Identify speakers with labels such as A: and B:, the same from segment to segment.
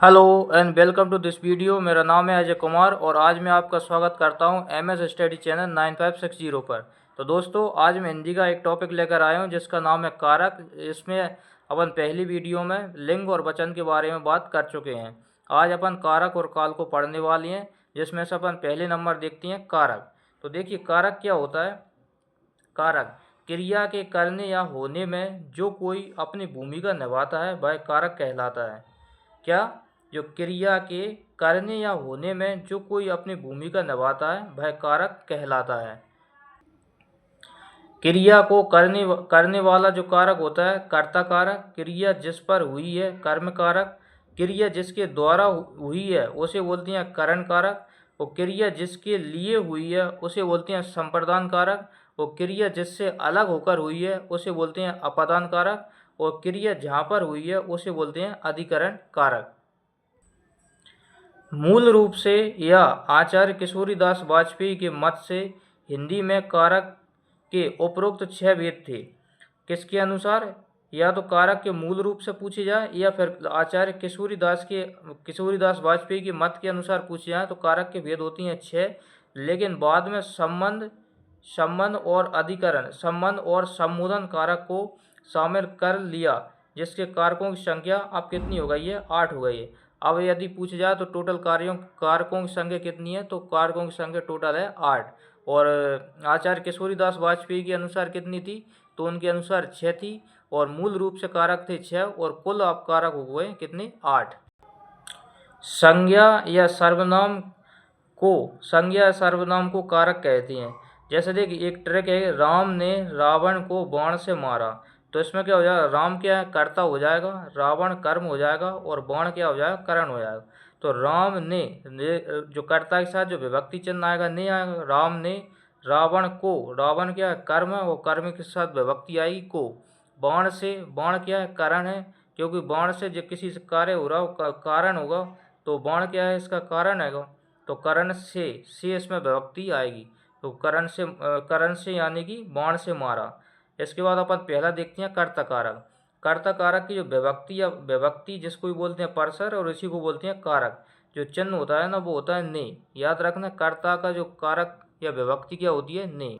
A: Hello and welcome to this video. मेरा नाम है अजय कुमार और आज मैं आपका स्वागत करता हूं एमएस स्टडी चैनल 9560 पर। तो दोस्तों, आज मैं हिंदी का एक टॉपिक लेकर आया हूं जिसका नाम है कारक। इसमें अपन पहली वीडियो में लिंग और वचन के बारे में बात कर चुके हैं। आज अपन कारक और काल को पढ़ने वाले हैं, जिसमें से अपन पहले नंबर देखते हैं कारक। तो देखिए, कारक क्या होता है। कारक क्रिया के करने या होने में जो कोई अपनी भूमिका निभाता है वह कारक कहलाता है। क्या? जो क्रिया के करने या होने में जो कोई अपनी भूमिका निभाता है वह कारक कहलाता है। क्रिया को करने वाला जो कारक होता है कर्ता कारक। क्रिया जिस पर हुई है कर्म कारक। क्रिया जिसके द्वारा हुई है उसे बोलते हैं करण कारक। और क्रिया जिसके लिए हुई है उसे बोलते हैं संप्रदान कारक। और क्रिया जिससे अलग होकर हुई है उसे बोलते हैं अपादान कारक। और क्रिया जहाँ पर हुई है उसे बोलते हैं अधिकरण कारक। मूल रूप से या आचार्य किशोरीदास वाजपेयी के मत से हिंदी में कारक के उपरोक्त 6 भेद थे। किसके अनुसार? या तो कारक के मूल रूप से पूछे जाए या फिर आचार्य किशोरीदास वाजपेयी के मत के अनुसार पूछे जाए तो कारक के भेद होती हैं 6। लेकिन बाद में संबंध और अधिकरण, संबंध और संबोधन कारक को शामिल कर लिया, जिसके कारकों की संख्या अब कितनी हो गई है? 8 हो गई है। अब यदि पूछा जाए तो टोटल कारकों की संख्या कितनी है, तो कारकों की संख्या टोटल है 8। और आचार्य किशोरीदास वाजपेयी के अनुसार कितनी थी? तो उनके अनुसार 6 थी। और मूल रूप से कारक थे 6 और कुल अब कारक हो गए कितने? 8। संज्ञा या सर्वनाम को कारक कहते हैं। जैसे देखिए, एक ट्रिक है, राम ने रावण को बाण से मारा। तो इसमें क्या हो जाएगा? राम क्या है? कर्ता हो जाएगा, रावण कर्म हो जाएगा और बाण क्या हो जाएगा? करण हो जाएगा। तो राम ने जो कर्ता के साथ जो विभक्ति चिन्ह आएगा नहीं आएगा। राम ने रावण को, रावण क्या है? कर्म है, और कर्म के साथ विभक्ति आएगी को। बाण से, बाण क्या है? करण है, क्योंकि बाण से जो किसी से कार्य हो रहा हो कारण होगा, तो बाण क्या है? इसका कारण है। तो करण से इसमें विभक्ति आएगी। तो करण से यानी कि बाण से मारा। इसके बाद अपन पहला देखते हैं कर्ता कारक। कर्ता कारक की जो विभक्ति जिसको भी बोलते हैं परसर, और इसी को बोलते हैं कारक। जो चिन्ह होता है ना वो होता है ने। याद रखना, कर्ता का जो कारक या विभक्ति क्या होती है? ने।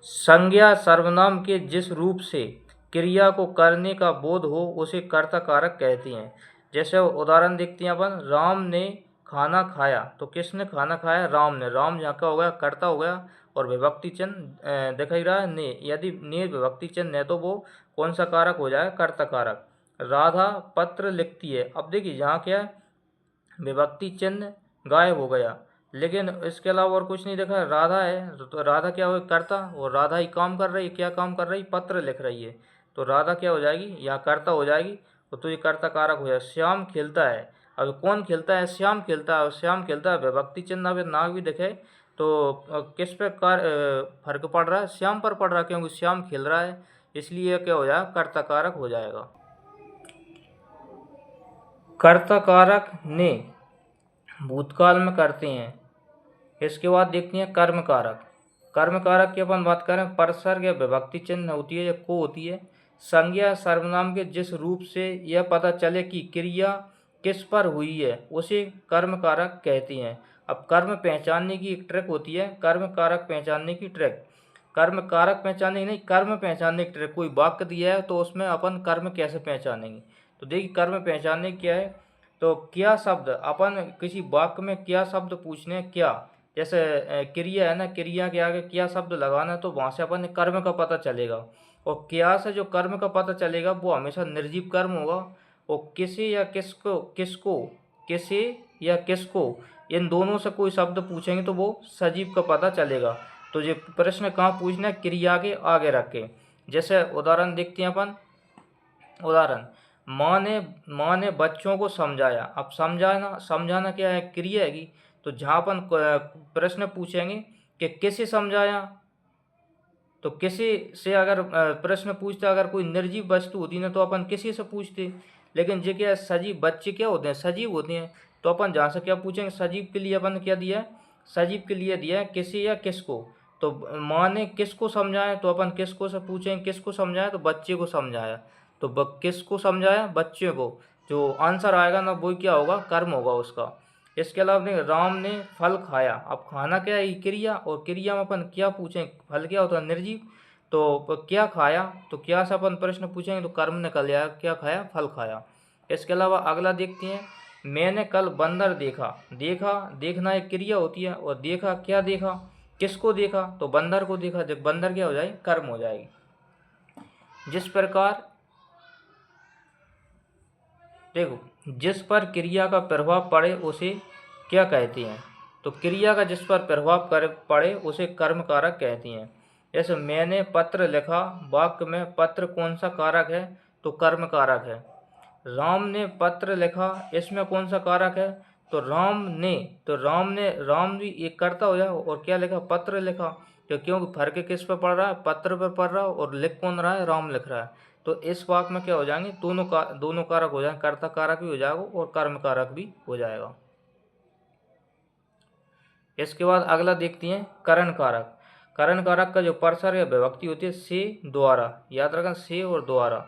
A: संज्ञा सर्वनाम के जिस रूप से क्रिया को करने का बोध हो उसे कर्ता कारक कहते हैं। जैसे उदाहरण देखते हैं अपन, राम ने खाना खाया। तो किसने खाना खाया? राम ने। राम यहाँ का हो गया? कर्ता हो गया। और विभक्ति चिन्ह दिखाई रहा है ने। यदि ने विभक्ति चिन्ह है तो वो कौन सा कारक हो जाएगा? कर्ता कारक। राधा पत्र लिखती है। अब देखिए, यहाँ क्या है? विभक्ति चिन्ह गायब हो गया, लेकिन इसके अलावा और कुछ नहीं दिखा। राधा है तो राधा क्या हो? कर्ता। और राधा ही काम कर रही है। क्या काम कर रही? पत्र लिख रही है। तो राधा क्या हो जाएगी? यहाँ कर्ता हो जाएगी। तो ये कर्ता कारक हो जाएगा। श्याम खेलता है। अब कौन खेलता है? श्याम खेलता है। श्याम खेलता है, विभक्ति चिन्ह अगर ना भी दिखे तो किस पे फर्क पड़ रहा है? श्याम पर पड़ रहा है, क्योंकि श्याम खेल रहा है, इसलिए क्या हो जाएगा? कर्ता कारक हो जाएगा। कर्ता कारक ने भूतकाल में करते हैं। इसके बाद देखते हैं कर्म कारक। कर्म कारक की अपन बात करें, परसर्ग या विभक्ति चिन्ह होती है या को होती है। संज्ञा सर्वनाम के जिस रूप से यह पता चले कि क्रिया किस पर हुई है उसे कर्म कारक कहते हैं। अब कर्म पहचानने की एक ट्रिक होती है, कर्म कारक पहचानने की ट्रिक। कर्म कारक पहचानने की नहीं, कर्म पहचानने की ट्रिक। कोई वाक्य दिया है तो उसमें अपन कर्म कैसे पहचानेंगे? तो देखिए, कर्म पहचानने क्या है? तो क्या शब्द, अपन किसी वाक्य में क्या शब्द पूछने हैं? क्या, जैसे क्रिया है ना, क्रिया के आगे क्या शब्द लगाना है, तो वहाँ से अपन कर्म का पता चलेगा। और क्या से जो कर्म का पता चलेगा वो हमेशा निर्जीव कर्म होगा। और किसे या किसको, किसे या किसको, इन दोनों से कोई शब्द पूछेंगे तो वो सजीव का पता चलेगा। तो ये प्रश्न कहाँ पूछना है? क्रिया के आगे रख के। जैसे उदाहरण देखते हैं अपन। उदाहरण, माँ ने बच्चों को समझाया। अब समझाना क्या है? क्रिया है। तो जहाँ अपन प्रश्न पूछेंगे कि किसे समझाया, तो किसी से अगर प्रश्न पूछते, अगर कोई निर्जीव वस्तु होती ना तो अपन किसी से पूछते। लेकिन जो क्या सजीव, बच्चे क्या होते हैं? सजीव होते हैं। तो अपन जहाँ से क्या पूछेंगे? सजीव के लिए अपन क्या दिया है? सजीव के लिए दिया है किसी या किसको। तो माँ ने किसको समझाया, तो अपन किसको से पूछेंगे? किसको समझाया? तो बच्चे को समझाया। तो किसको समझाया? बच्चे को। जो आंसर आएगा ना वो क्या होगा, कर्म होगा उसका। इसके अलावा देखिए राम ने फल खाया, अब खाना क्या है, ये क्रिया, और क्रिया में अपन क्या पूछें, फल क्या होता है, निर्जीव। तो क्या खाया, तो क्या से अपन प्रश्न पूछेंगे तो कर्म निकल जाएगा, क्या खाया, फल खाया। इसके अलावा अगला देखते हैं, मैंने कल बंदर देखा। देखा, देखना एक क्रिया होती है, और देखा क्या देखा, किसको देखा, तो बंदर को देखा। जब बंदर क्या हो जाएगी, कर्म हो जाएगी। जिस प्रकार देखो, जिस पर क्रिया का प्रभाव पड़े उसे क्या कहते हैं, तो क्रिया का जिस पर प्रभाव पड़े उसे कर्म कारक कहते हैं। जैसे मैंने पत्र लिखा, वाक्य में पत्र कौन सा कारक है, तो कर्म कारक है। राम ने पत्र लिखा, इसमें कौन सा कारक है, तो राम भी एक कर्ता हो जाए, और क्या लिखा, पत्र लिखा। तो क्योंकि फर्क किस पर पड़ रहा है, पत्र पर पड़ रहा है, और लिख कौन रहा है, राम लिख रहा है। तो इस वाक्य में क्या हो जाएंगे, दोनों कारक हो जाएंगे, कर्ता कारक भी हो जाएगा और कर्म कारक भी हो जाएगा। इसके बाद अगला देखते हैं करण कारक। करण कारक का जो परसर या विभक्ति होती है से द्वारा, याद रखना से और द्वारा।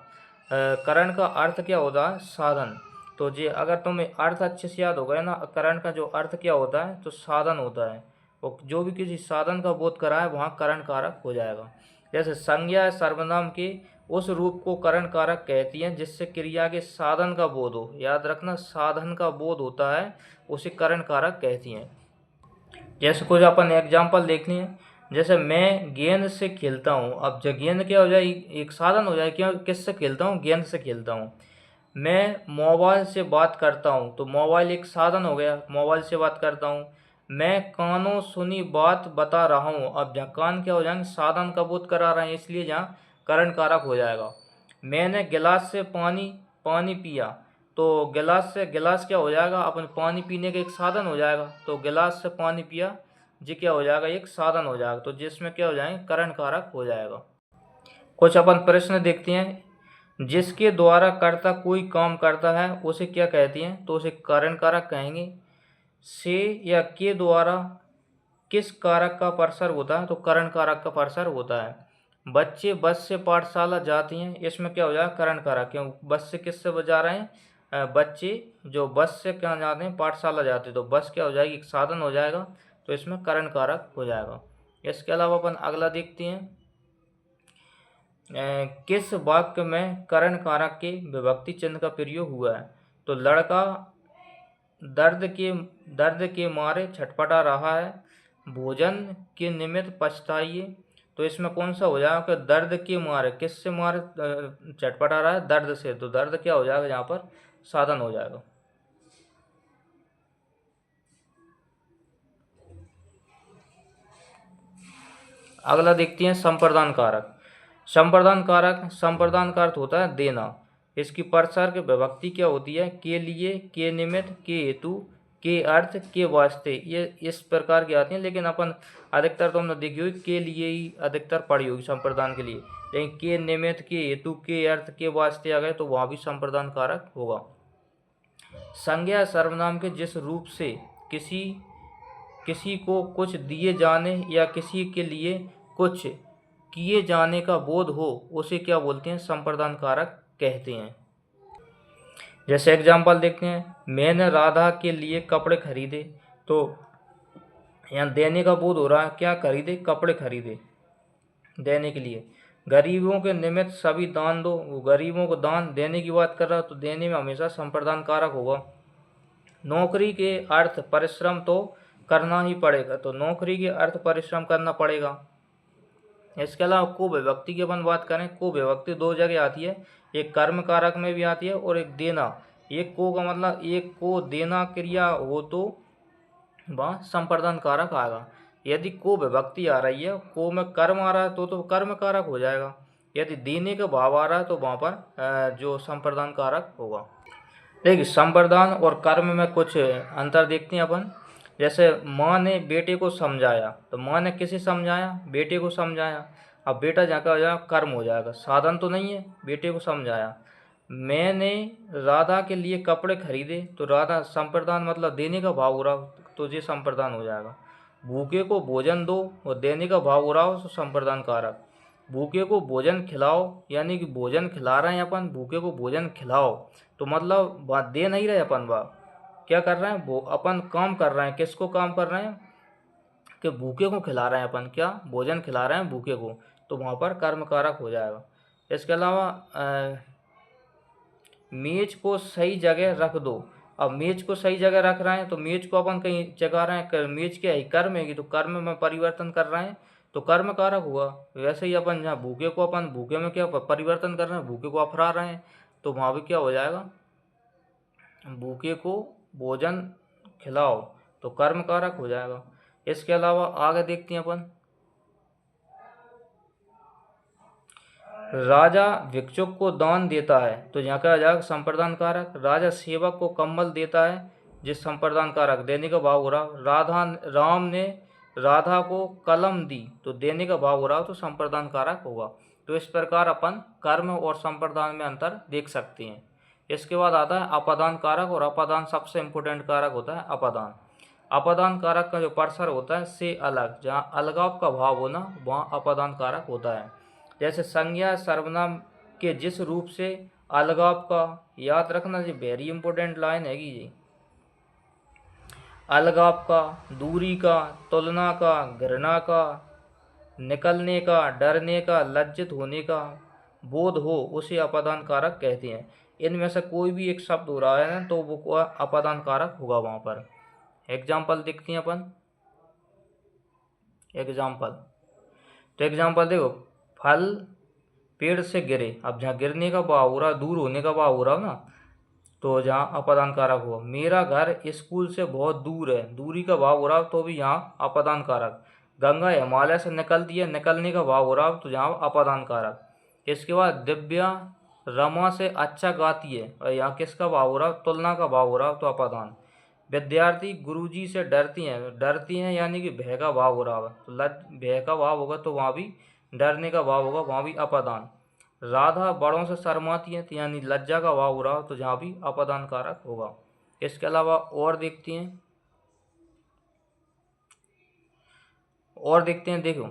A: करण का अर्थ क्या होता है, साधन। तो ये अगर तुम्हें अर्थ अच्छे से याद हो गया ना, करण का जो अर्थ क्या होता है, तो साधन होता है, और जो भी किसी साधन का बोध करा है वहाँ करण कारक हो जाएगा। जैसे संज्ञा या सर्वनाम के उस रूप को करण कारक कहती हैं जिससे क्रिया के साधन का बोध हो, याद रखना साधन का बोध होता है, उसे करण कारक कहती हैं। जैसे कुछ अपन एग्जाम्पल देखनी है, जैसे मैं गेंद से खेलता हूँ। अब जब गेंद क्या हो जाए, एक साधन हो जाए, क्यों, किससे खेलता हूँ, गेंद से खेलता हूँ। मैं मोबाइल से बात करता हूँ, तो मोबाइल एक साधन हो गया, मोबाइल से बात करता हूँ। मैं कानों सुनी बात बता रहा हूँ, अब जहाँ कान क्या हो जाएंगे, साधन का बोध करा रहे हैं, इसलिए जहाँ करण कारक हो जाएगा। मैंने गिलास से पानी पानी पिया, तो गिलास क्या हो जाएगा, अपन पानी पीने का एक साधन हो जाएगा, तो गिलास से पानी पिया जी क्या हो जाएगा, एक साधन हो जाएगा, तो जिसमें क्या हो जाएंगे, करण कारक हो जाएगा। कुछ अपन प्रश्न देखते हैं, जिसके द्वारा कर्ता कोई काम करता है उसे क्या कहते हैं, तो उसे करण कारक कहेंगे। से या के द्वारा किस कारक का प्रसर होता है, तो करण कारक का प्रसर होता है। बच्चे बस से पाठशाला जाते हैं, इसमें क्या हो जाएगा, करण कारक। क्यों, बस से किससे जा रहे हैं, बच्चे जो बस से क्या जाते हैं, पाठशाला जाते हैं, तो बस क्या हो जाएगी, एक साधन हो जाएगा, तो इसमें करण कारक हो जाएगा। इसके अलावा अपन अगला देखते हैं, किस वाक्य में करण कारक के विभक्ति चिन्ह का प्रयोग हुआ है, तो लड़का दर्द के मारे छटपटा रहा है, भोजन के निमित्त पछताइए। तो इसमें कौन सा हो जाएगा, कि दर्द के मारे, किससे मारे छटपटा रहा है, दर्द से, तो दर्द क्या हो जाएगा, यहाँ पर साधन हो जाएगा। अगला देखते हैं संप्रदान कारक। संप्रदान का अर्थ होता है देना। इसकी परसर्ग विभक्ति क्या होती है, के लिए, के निमित्त, के हेतु, के अर्थ, के वास्ते, ये इस प्रकार की आती हैं। लेकिन अपन अधिकतर तो हमने देखी होगी के लिए ही अधिकतर पढ़ी होगी संप्रदान के लिए, लेकिन के निमित्त, के हेतु, के अर्थ, के वास्ते आ गए तो वहाँ भी संप्रदान कारक होगा। संज्ञा सर्वनाम के जिस रूप से किसी को कुछ दिए जाने या किसी के लिए कुछ किए जाने का बोध हो उसे क्या बोलते हैं, संप्रदान कारक कहते हैं। जैसे एग्जाम्पल देखते हैं, मैंने राधा के लिए कपड़े खरीदे, तो यहाँ देने का बोध हो रहा है, क्या खरीदे, कपड़े खरीदे देने के लिए। गरीबों के निमित्त सभी दान दो, वो गरीबों को दान देने की बात कर रहा है, तो देने में हमेशा संप्रदान कारक होगा। नौकरी के अर्थ परिश्रम तो करना ही पड़ेगा, तो नौकरी के अर्थ परिश्रम करना पड़ेगा। इसके अलावा को विभक्ति की अपन बात करें, को विभक्ति दो जगह आती है, एक कर्म कारक में भी आती है और एक देना। एक को का मतलब एक को देना क्रिया हो तो वहाँ संप्रदान कारक आएगा। यदि को विभक्ति आ रही है, को में कर्म आ रहा है तो कर्म कारक हो जाएगा। यदि देने का भाव आ रहा है तो वहाँ पर जो संप्रदान कारक होगा। देखिए संप्रदान और कर्म में कुछ अंतर देखते हैं अपन। जैसे माँ ने बेटे को समझाया, तो माँ ने किसे समझाया, बेटे को समझाया। अब बेटा जहाँ का हो जाएगा, कर्म हो जाएगा, साधन तो नहीं है, बेटे को समझाया। मैंने राधा के लिए कपड़े खरीदे, तो राधा संप्रदान मतलब देने का भाव हो रहा हो, तो ये संप्रदान हो जाएगा। भूखे को भोजन दो और देने का भाव हो रहा हो तो संप्रदान कारक। भूखे को भोजन खिलाओ, यानी कि भोजन खिला रहे हैं अपन, भूखे को भोजन खिलाओ, तो मतलब बात दे नहीं रहे अपन, बा क्या कर रहे हैं, वो अपन काम कर रहे हैं, किसको काम कर रहे हैं कि भूखे को खिला रहे हैं अपन, क्या भोजन खिला रहे हैं भूखे को, तो वहाँ पर कर्म कारक हो जाएगा। इसके अलावा मेज को सही जगह रख दो। अब मेज को सही जगह रख रहे हैं, तो मेज को अपन कहीं जगा रहे हैं, मेज क्या है, कर्म है, तो कर्म में परिवर्तन कर रहे हैं, तो कर्म कारक हुआ। वैसे ही अपन जहाँ भूखे को, अपन भूखे में क्या परिवर्तन कर रहे हैं, भूखे को अफरा रहे हैं, तो वहाँ भी क्या हो जाएगा, भूखे को भोजन खिलाओ, तो कर्म कारक हो जाएगा। इसके अलावा आगे देखते हैं अपन, राजा भिक्षुक को दान देता है, तो यहाँ का आ जाएगा संप्रदान कारक। राजा सेवक को कंबल देता है, जिस संप्रदान कारक, देने का भाव हो रहा। राम ने राधा को कलम दी, तो देने का भाव हो रहा, तो संप्रदान कारक होगा। तो इस प्रकार अपन कर्म और संप्रदान में अंतर देख सकते हैं। इसके बाद आता है अपादान कारक, और अपादान सबसे इम्पोर्टेंट कारक होता है अपादान। अपादान कारक का जो परसर होता है से अलग, जहाँ अलगाव का भाव होना, वहाँ अपादान कारक होता है। जैसे संज्ञा सर्वनाम के जिस रूप से अलगाव का, याद रखना जी, वेरी इंपॉर्टेंट लाइन हैगी जी, अलगाव का, दूरी का, तुलना का, घृणा का, निकलने का, डरने का, लज्जित होने का बोध हो, उसे अपादान कारक कहते हैं। इनमें से कोई भी एक शब्द हो रहा है ना, तो वो अपादान कारक होगा वहाँ पर। एग्जाम्पल देखते हैं अपन, एग्जाम्पल, तो एग्जाम्पल देखो, फल पेड़ से गिरे, अब जहाँ गिरने का भाव हो रहा, दूर होने का भाव हो रहा ना, तो जहाँ अपादान कारक हुआ। मेरा घर स्कूल से बहुत दूर है, दूरी का भाव हो रहा, तो भी यहाँ अपादान कारक। गंगा हिमालय से निकलती है, निकलने का भाव हो रहा, तो जहाँ अपादान कारक। इसके बाद दिव्या रमा से अच्छा गाती है, और यहाँ किसका भाव हो रहा, तुलना का भाव हो रहा, तो अपादान। विद्यार्थी गुरुजी से डरती हैं यानी कि भय का भाव हो रहा है, तो भय का भाव होगा, तो वहाँ भी डरने का भाव होगा, वहाँ भी अपादान। राधा बड़ों से शर्माती है, तो यानी लज्जा का भाव हो रहा हो, तो जहाँ भी अपादान कारक होगा। इसके अलावा और देखते हैं, देखो,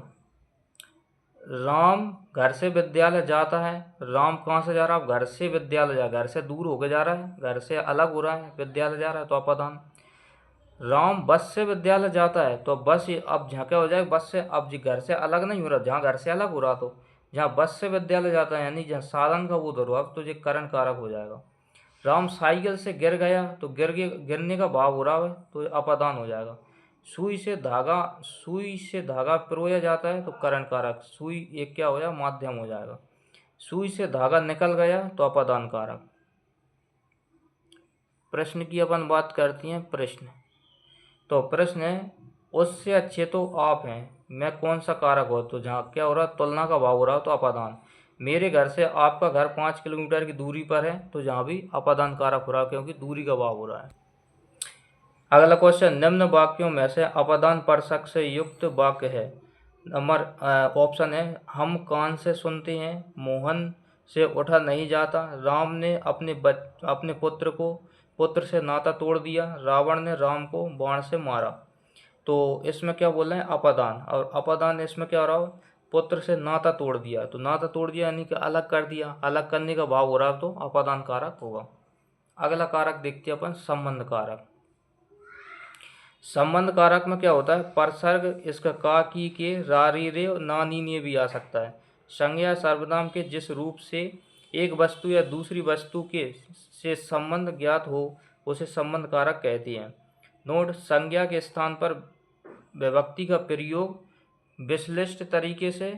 A: राम घर से विद्यालय जाता है, राम कहाँ से जा रहा है, घर से विद्यालय जा, घर से दूर होकर जा रहा है, घर से अलग हो रहा है, विद्यालय जा रहा है, तो अपादान। राम बस से विद्यालय जाता है, तो बस अब जहाँ क्या हो जाएगा, बस से, अब जी घर से अलग नहीं हो रहा, जहाँ घर से अलग हो रहा, तो जहाँ बस से विद्यालय जाता है, यानी जहाँ साधन का वो धरो, अब तो ये करण कारक हो जाएगा। राम साइकिल से गिर गया, तो गिरने का भाव हो रहा है, तो अपादान हो जाएगा। सुई से धागा पिरोया जाता है, तो करण कारक। सुई एक क्या हो जाएगा, माध्यम हो जाएगा। सुई से धागा निकल गया, तो अपादान कारक। प्रश्न की अपन बात करती हैं, प्रश्न, तो प्रश्न है, उससे अच्छे तो आप हैं, मैं कौन सा कारक हो, तो जहाँ क्या हो रहा, तुलना का भाव हो रहा, तो अपादान। मेरे घर से आपका घर 5 किलोमीटर की दूरी पर है, तो जहाँ भी अपादान कारक हो रहा, क्योंकि दूरी का भाव हो रहा है। अगला क्वेश्चन, निम्न वाक्यों में से अपादान परसक से युक्त वाक्य है। नंबर ऑप्शन है, हम कान से सुनते हैं, मोहन से उठा नहीं जाता, राम ने अपने पुत्र से नाता तोड़ दिया, रावण ने राम को बाण से मारा। तो इसमें क्या बोल रहे हैं, अपादान, और अपादान इसमें क्या हो रहा हो, पुत्र से नाता तोड़ दिया, तो नाता तोड़ दिया यानी कि अलग कर दिया, अलग करने का भाव हो रहा, तो अपादान कारक होगा। अगला कारक देखते हैं अपन, संबंध कारक। संबंध कारक में क्या होता है, परसर्ग इसका का, की, के, रारी, रे, नानी, ने भी आ सकता है। संज्ञा सर्वनाम के जिस रूप से एक वस्तु या दूसरी वस्तु के से संबंध ज्ञात हो, उसे संबंध कारक कहते हैं। नोट, संज्ञा के स्थान पर विभक्ति का प्रयोग विश्लिष्ट तरीके से,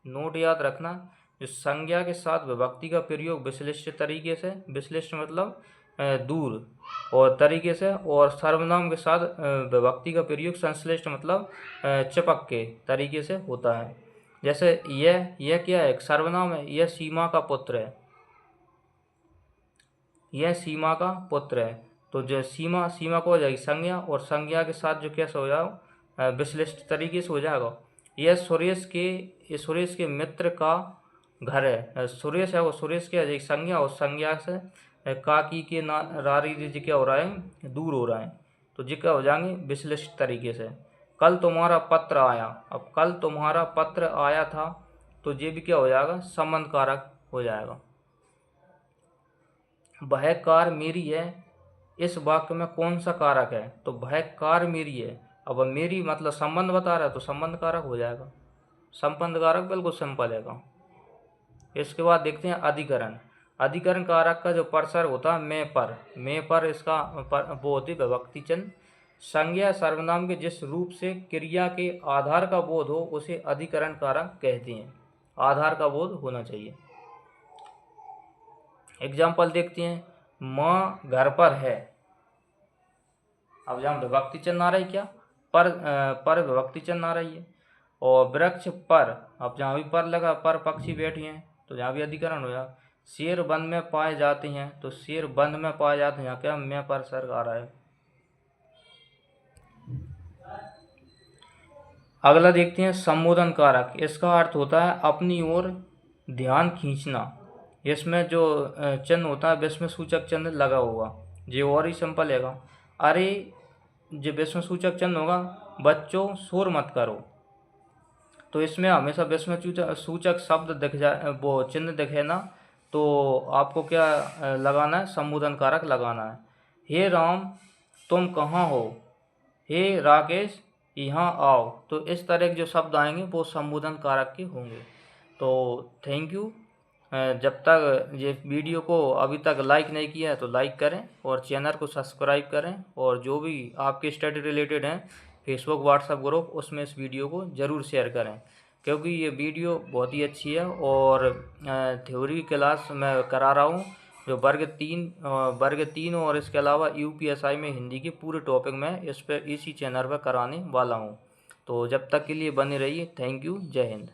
A: नोट याद रखना, जो संज्ञा के साथ विभक्ति का प्रयोग विश्लिष्ट तरीके से, विश्लिष्ट मतलब दूर और तरीके से, और सर्वनाम के साथ विभक्ति का प्रयोग संश्लिष्ट मतलब चिपक के तरीके से होता है। जैसे यह क्या है, एक सर्वनाम है, यह सीमा का पुत्र है, यह सीमा का पुत्र है, तो जो सीमा को हो जाएगी संज्ञा, और संज्ञा के साथ जो कैसे हो जाएगा, विश्लिष्ट तरीके से हो जाएगा। यह सुरेश के मित्र का घर है, सुरेश है वो, सुरेश की आ जाएगी संज्ञा, और संज्ञा से का, की, के, ना, रारी, जी क्या हो रहा है, दूर हो रहा है, तो जी क्या हो जाएंगे, विश्लिष्ट तरीके से। कल तुम्हारा पत्र आया, अब कल तुम्हारा पत्र आया था, तो ये भी क्या हो जाएगा, संबंध कारक हो जाएगा। वह कार मेरी है, इस वाक्य में कौन सा कारक है, तो वह कार मेरी है। अब मेरी मतलब संबंध बता रहा है तो संबंध कारक हो जाएगा, संबंध कारक बिल्कुल सिंपल है। इसके बाद देखते हैं अधिकरण। अधिकरण कारक का जो परसर होता है मैं पर इसका वो होती है विभक्ति चिन्ह। संज्ञा सर्वनाम के जिस रूप से क्रिया के आधार का बोध हो उसे अधिकरण कारक कहते हैं। आधार का बोध होना चाहिए। एग्जाम्पल देखते हैं, माँ घर पर है। अब जहाँ विभक्ति चिन्ह आ रही क्या, पर विभक्ति चिन्ह आ रही है। और वृक्ष पर, अब जहाँ भी पर लगा, पर पक्षी बैठे हैं तो जहाँ भी अधिकरण हो जाए। शेर वन में पाए जाते हैं, तो शेर वन में पाए जाते हैं, यहाँ क्या मैं पर सर्ग आ रहा है। अगला देखते हैं संबोधन कारक। इसका अर्थ होता है अपनी ओर ध्यान खींचना। इसमें जो चिन्ह होता है विस्मय सूचक चिन्ह लगा होगा, ये और ही सिंपल है। अरे जो विस्मय सूचक चिन्ह होगा, बच्चों शोर मत करो, तो इसमें हमेशा विस्मय सूचक शब्द दिख जाए, वो चिन्ह दिखे ना, तो आपको क्या लगाना है, संबोधन कारक लगाना है। हे राम तुम कहाँ हो, हे राकेश यहाँ आओ, तो इस तरह के जो शब्द आएंगे वो संबोधन कारक के होंगे। तो थैंक यू। जब तक ये वीडियो को अभी तक लाइक नहीं किया है तो लाइक करें और चैनल को सब्सक्राइब करें, और जो भी आपके स्टडी रिलेटेड हैं फेसबुक व्हाट्सएप ग्रुप, उसमें इस वीडियो को ज़रूर शेयर करें, क्योंकि ये वीडियो बहुत ही अच्छी है। और थ्योरी क्लास मैं करा रहा हूँ जो वर्ग 3 और इसके अलावा यूपीएसआई में हिंदी के पूरे टॉपिक में इसी चैनल पर कराने वाला हूँ। तो जब तक के लिए बने रहिए। Thank you. जय हिंद।